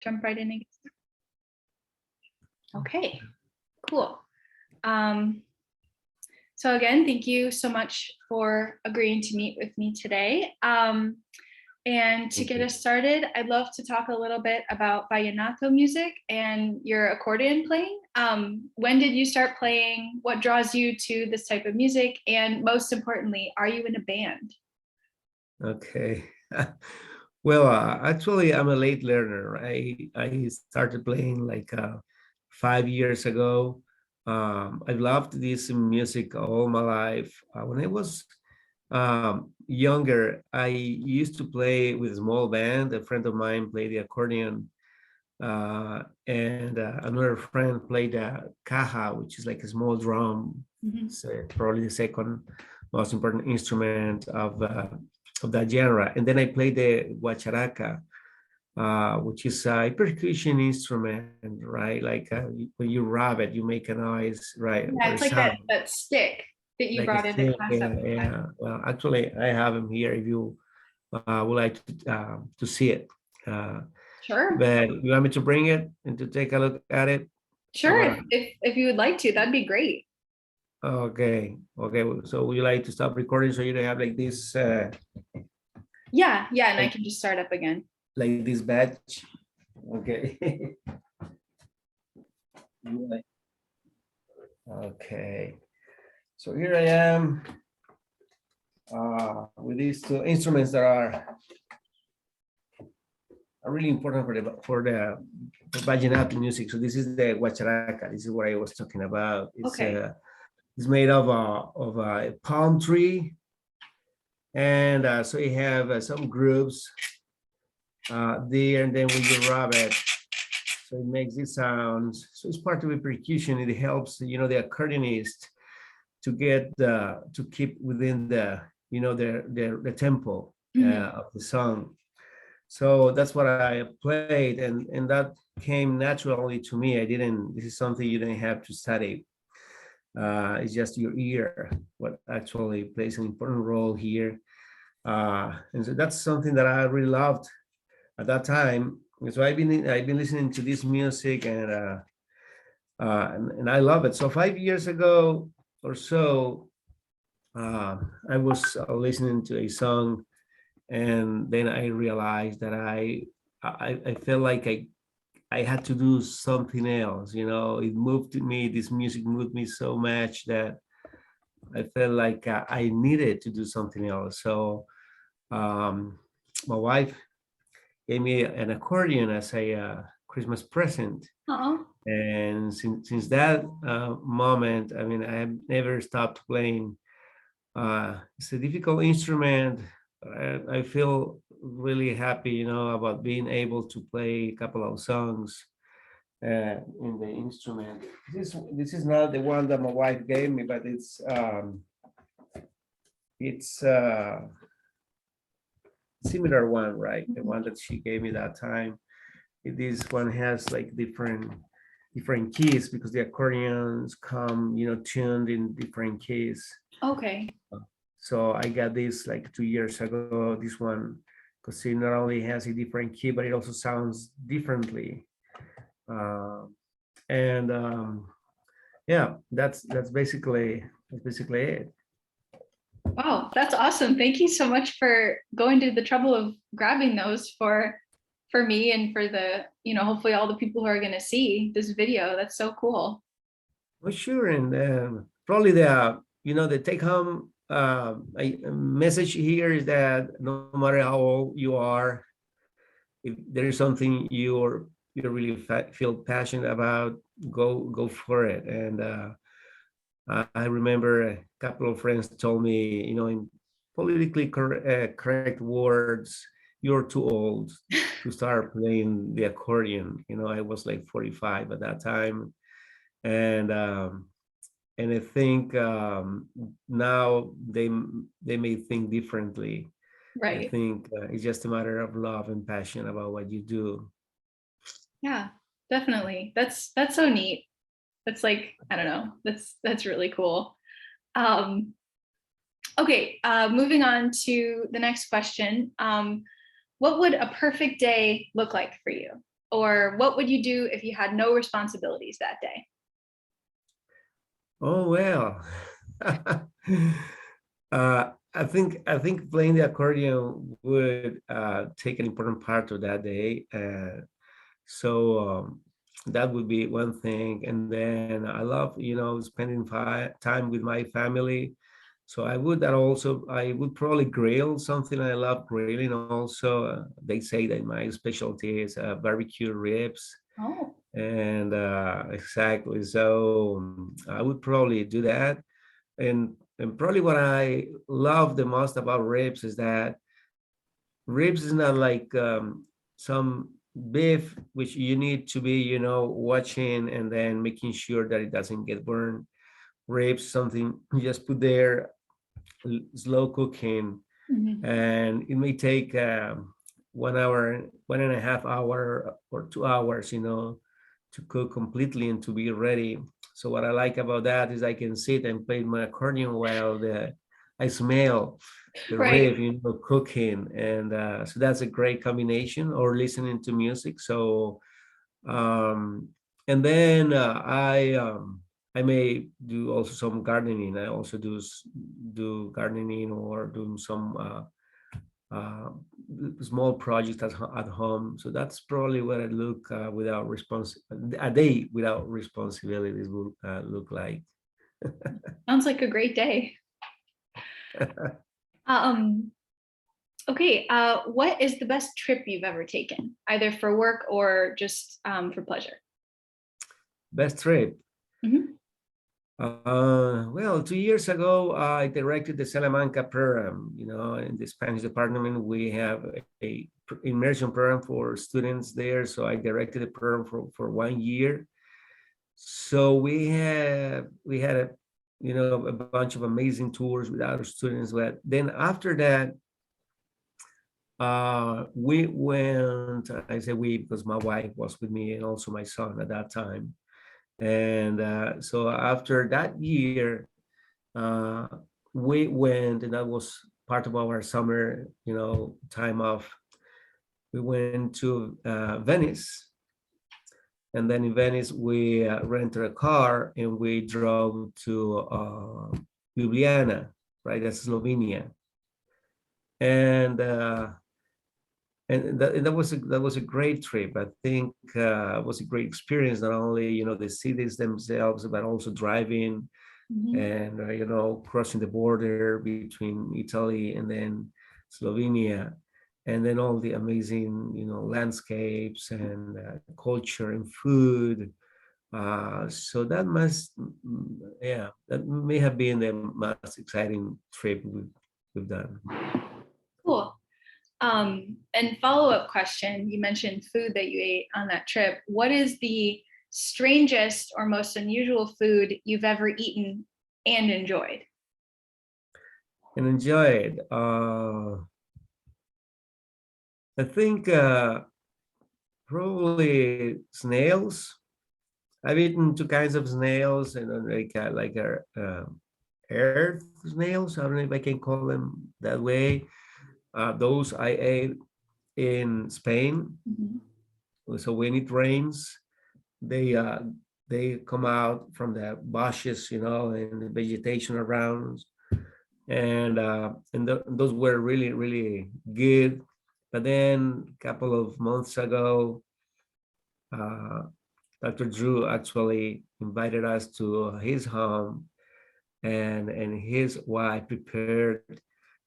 jump right in and get started. Okay, cool. So again, thank you so much for agreeing to meet with me today. And to get us started, I'd love to talk a little bit about vallenato music and your accordion playing. When did you start playing? What draws you to this type of music? And most importantly, are you in a band? Okay. Well, actually, I'm a late learner. I started playing like 5 years ago. I loved this music all my life. When I was younger, I used to play with a small band. A friend of mine played the accordion, and another friend played the caja, which is like a small drum. Mhm. It's probably the second most important instrument of that genre. And then I played the guacharaca, which is a percussion instrument, right? Like when you rub it, you make a noise, right? Yeah, Or a it's like sound, that stick that you like a brought into stick. class that Yeah, one time. yeah. Well, actually, I have them here if you would like to see it. Sure. But you want me to bring it and to take a look at it? Sure, if you would like to, that'd be great. Okay, okay. So would you like to stop recording so you don't have like this, Yeah, and I can just start up again. like this badge? Okay. Okay. So here I am with these two instruments that are really important for the vallenato music. So this is the guacharaca. This is what I was talking about. It's made of a palm tree, and so you have some grooves there, and then when you rub it, so it makes these sounds. So it's part of the percussion. It helps, the accordionist to get to keep within the the tempo of the song. So that's what I played, and that came naturally to me. This is something you didn't have to study. It's just your ear what actually plays an important role here. And so that's something that I really loved at that time. So I've been listening to this music, and I love it. So 5 years ago or so, I was listening to a song, and then I realized that I felt like I had to do something else. It moved me. This music moved me so much that I felt like I needed to do something else. So my wife gave me an accordion as a Christmas present. Oh, And since that moment, I mean, I have never stopped playing. It's a difficult instrument. I feel really happy, about being able to play a couple of songs in the instrument. This is not the one that my wife gave me, but it's similar one, right? The one that she gave me that time. This one has like different keys because the accordions come, tuned in different keys. okay. So I got this like 2 years ago, this one, because it not only has a different key, but it also sounds differently. And yeah, that's basically it. Wow, that's awesome. Thank you so much for going to the trouble of grabbing those for me and for the, hopefully all the people who are going to see this video. That's so cool. Well, sure, and probably the take home message here is that no matter how old you are, if there is something you really feel passionate about, go for it. And I remember a couple of friends told me, in politically correct words, you're too old to start playing the accordion. I was like 45 at that time, and I think now they may think differently. I Right. think it's just a matter of love and passion about what you do. Yeah, definitely. That's so neat. That's like, I don't know. That's really cool. Okay, moving on to the next question. What would a perfect day look like for you? Or what would you do if you had no responsibilities that day? Oh well. I think playing the accordion would take an important part of that day. So that would be one thing. And then I love, spending time with my family. So I would probably grill something. I love grilling also. They say that my specialty is barbecue ribs. Oh, And exactly. So I would probably do that. And probably what I love the most about ribs is that ribs is not like some beef which you need to be watching and then making sure that it doesn't get burned. Ribs something you just put there, slow cooking, mhm. and it may take 1 hour, 1.5 hour or 2 hours to cook completely and to be ready. So what I like about that is I can sit and play my accordion while I smell the Right. rib, cooking, and so that's a great combination. Or listening to music. So, and then I may do also some gardening. I also do gardening or doing some uh, small projects at home. So that's probably what it look without a day without responsibilities will look like. Sounds like a great day. Um, okay, what is the best trip you've ever taken, either for work or just for pleasure? Best trip. Mhm. Well, 2 years ago, I directed the Salamanca program. In the Spanish department, we have a immersion program for students there. So I directed the program for 1 year. So we had a bunch of amazing tours with other students. But then after that, we went. I say we because my wife was with me and also my son at that time. And so after that year, uh, we went, and that was part of our summer, time off. We went to Venice, and then in Venice we rented a car and we drove to Ljubljana, right? That's Slovenia, and that was a great trip. I think it was a great experience. Not only the cities themselves, but also driving Mhm. and crossing the border between Italy and then Slovenia, and then all the amazing landscapes and culture and food. So that may have been the most exciting trip we've done. Cool. And follow-up question, you mentioned food that you ate on that trip. What is the strangest or most unusual food you've ever eaten and enjoyed? And enjoyed. I think probably snails. I've eaten two kinds of snails, and earth snails. I don't know if I can call them that way. Those I ate in Spain. Mhm. So when it rains, they uh, they come out from the bushes, and the vegetation around, and those were really really good. But then a couple of months ago, uh, Dr. Drew actually invited us to his home, and his wife prepared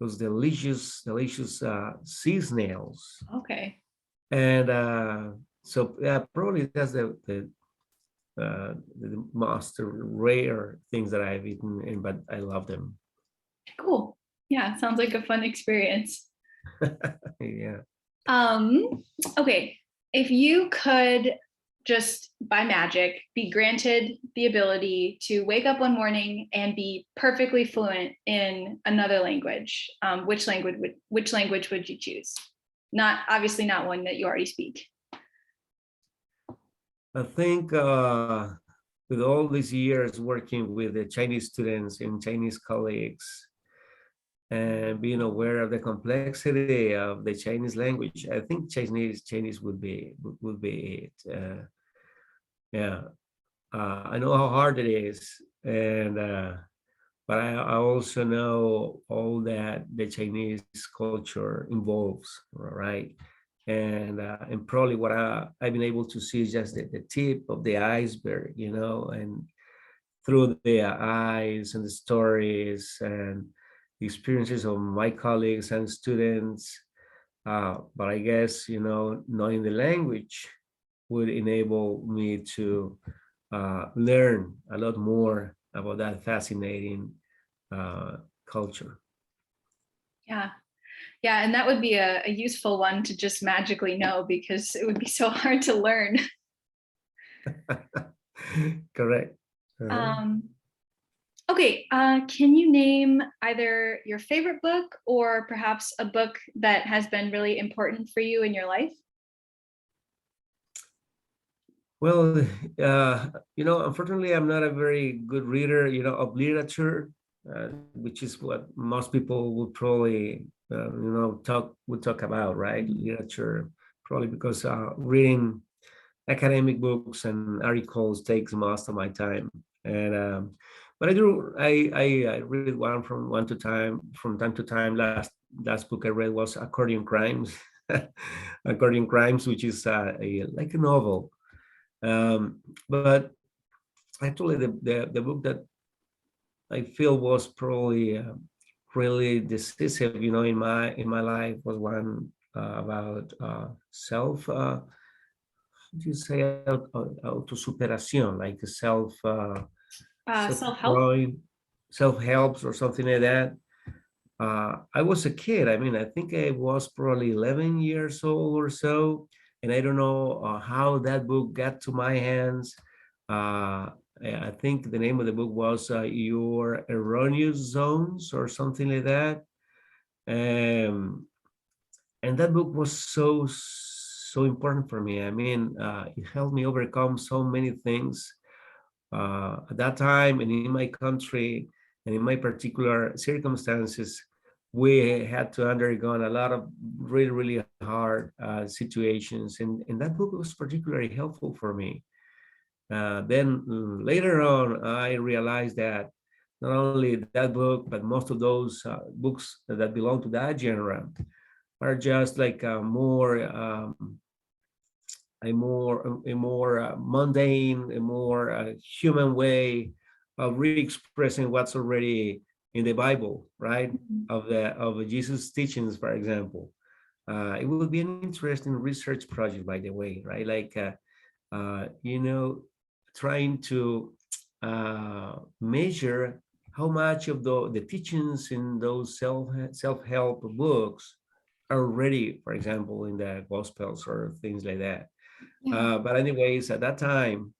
those delicious delicious sea snails. Okay, And so yeah, probably that's the most rare things that I've eaten, but I love them. cool. Yeah, sounds like a fun experience. Yeah. Um, okay, if you could just by magic be granted the ability to wake up one morning and be perfectly fluent in another language, which language would you choose? Not obviously not one that you already speak. I think with all these years working with the Chinese students and Chinese colleagues, and being aware of the complexity of the Chinese language. I think Chinese would be it. Yeah, I know how hard it is, and but I also know all that the Chinese culture involves, right? And probably what I've been able to see is just the tip of the iceberg, and through the eyes and the stories and the experiences of my colleagues and students. But I guess, knowing the language would enable me to learn a lot more about that fascinating culture. Yeah. Yeah. And that would be a useful one to just magically know, because it would be so hard to learn. Correct. Okay. Can you name either your favorite book or perhaps a book that has been really important for you in your life? Well, unfortunately, I'm not a very good reader, of literature, which is what most people would probably, talk about, right? Literature, probably because reading academic books and articles takes most of my time. And but I read one from time to time. Last book I read was Accordion Crimes, Accordion Crimes, which is like a novel. But actually, the book that I feel was probably really decisive, in my life was one about self. Do you say autosuperación, like Self-help. self-growing, self-helps or something like that. I was a kid. I mean, I think I was probably 11 years old or so, and I don't know how that book got to my hands. I think the name of the book was Your Erroneous Zones or something like that. Um, and that book was so important for me. I mean, it helped me overcome so many things at that time, and in my country and in my particular circumstances. We had to undergo a lot of really hard situations, and that book was particularly helpful for me. Then later on, I realized that not only that book, but most of those books that belong to that genre are just like a more mundane, a more human way of re-expressing what's already in the Bible, right? Of Jesus' teachings, for example. It will be an interesting research project, by the way, right? Like, trying to measure how much of the teachings in those self-help books are already, for example, in the Gospels or things like that. But anyways, at that time,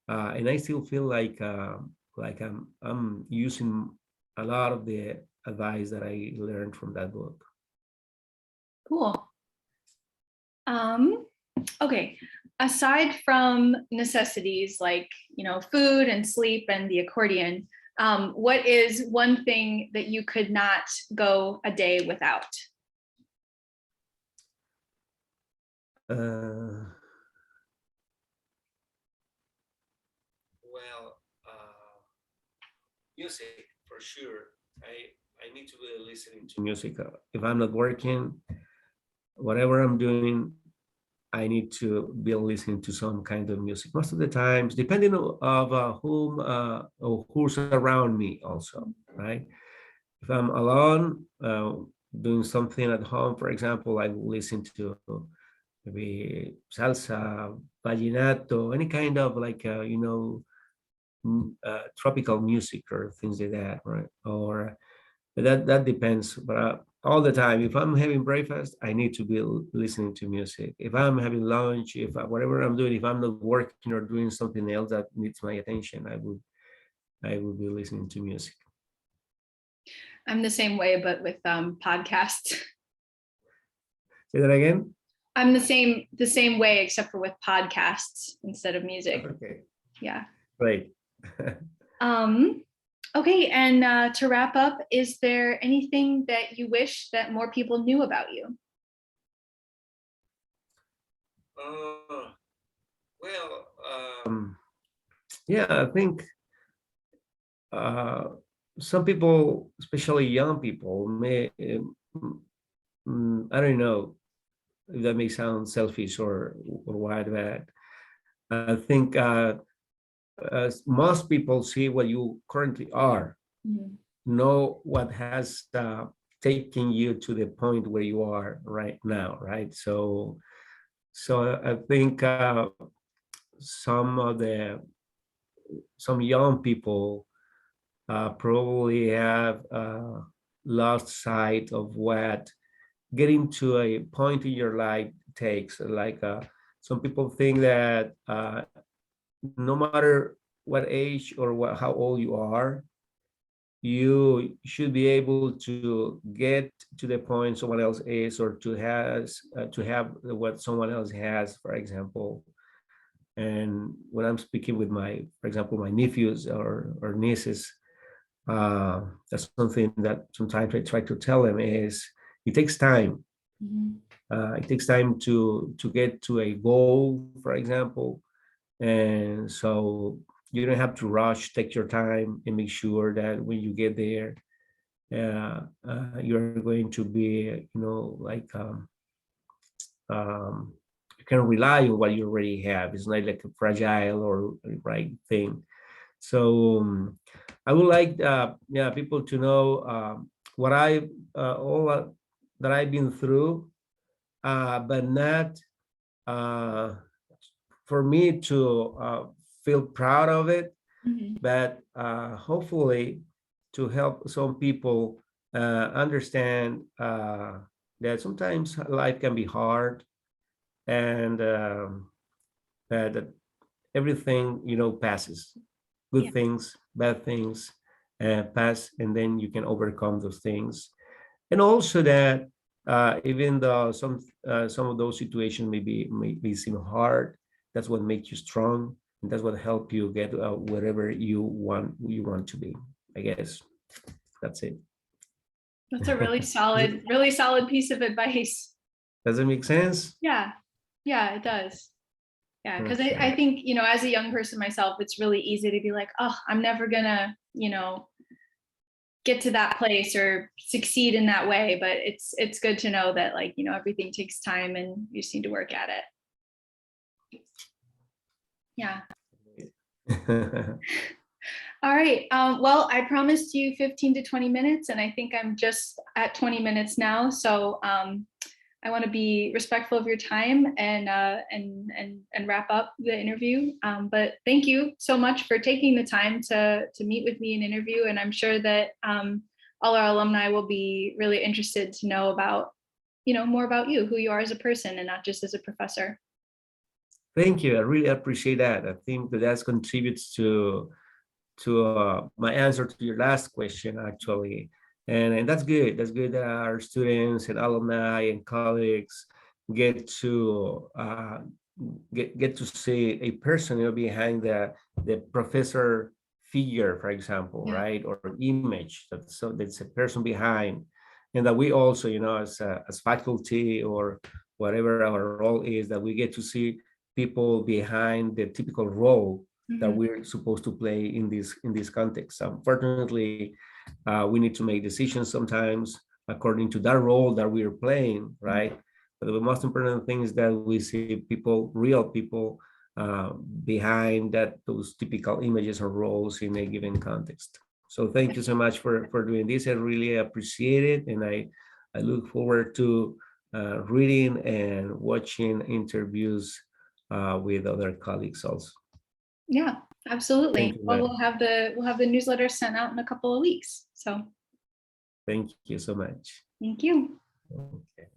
and I still feel like I'm using a lot of the advice that I learned from that book. Cool. Okay. Aside from necessities like, food and sleep and the accordion, what is one thing that you could not go a day without? Well, music for sure. I need to be listening to music. If I'm not working, whatever I'm doing, I need to be listening to some kind of music. Most of the times, depending on of whom or who's around me, also, right? If I'm alone, doing something at home, for example, I will listen to maybe salsa, vallenato, any kind of like tropical music or things like that, right? Or that depends. But all the time, if I'm having breakfast, I need to be listening to music. If I'm having lunch, if whatever I'm doing, if I'm not working or doing something else that needs my attention, I would be listening to music. I'm the same way, but with podcasts. Say that again. I'm the same way, except for with podcasts instead of music. Okay. Yeah. Great. Okay, and to wrap up, is there anything that you wish that more people knew about you? Well, yeah, I think some people, especially young people, may, I don't know if that may sound selfish or what, but I think most people see what you currently are, know what has taken you to the point where you are right now, right? So I think some young people probably have lost sight of what getting to a point in your life takes. Like some people think that no matter what age or how old you are, you should be able to get to the point someone else is, or to have what someone else has, for example. And when I'm speaking with for example, my nephews or nieces, that's something that sometimes I try to tell them is it takes time. It takes time to get to a goal, for example, and so you don't have to rush. Take your time and make sure that when you get there, you're going to be, like you can rely on what you already have. It's not like a fragile or right thing. So I would like people to know what I all that I've been through, but not for me to feel proud of it, but hopefully to help some people understand that sometimes life can be hard, and that everything passes. Good things, bad things pass, and then you can overcome those things. And also that even though some of those situations may seem hard, that's what makes you strong, and that's what help you get wherever you want to be. I guess that's it. That's a really solid piece of advice. Does it make sense? Yeah, it does. Yeah, because I think, as a young person myself, it's really easy to be like, oh, I'm never gonna, get to that place or succeed in that way. But it's good to know that, like, everything takes time and you just need to work at it. Yeah. All right. Well, I promised you 15 to 20 minutes, and I think I'm just at 20 minutes now. So I want to be respectful of your time and wrap up the interview. But thank you so much for taking the time to meet with me and interview. And I'm sure that all our alumni will be really interested to know about, more about you, who you are as a person, and not just as a professor. Thank you. I really appreciate that. I think that contributes to my answer to your last question, actually. And that's good. That's good that our students and alumni and colleagues get to get to see a person behind the professor figure, for example, right, or image. That's a person behind, and that we also, as faculty or whatever our role is, that we get to see people behind the typical role that we're supposed to play in this context. Unfortunately, we need to make decisions sometimes according to that role that we are playing, right? But the most important thing is that we see people, real people, behind those typical images or roles in a given context. So thank you so much for doing this. I really appreciate it, and I look forward to reading and watching interviews with other colleagues also. Yeah, absolutely. Well, we'll have the newsletter sent out in a couple of weeks. So thank you so much. Thank you. Okay.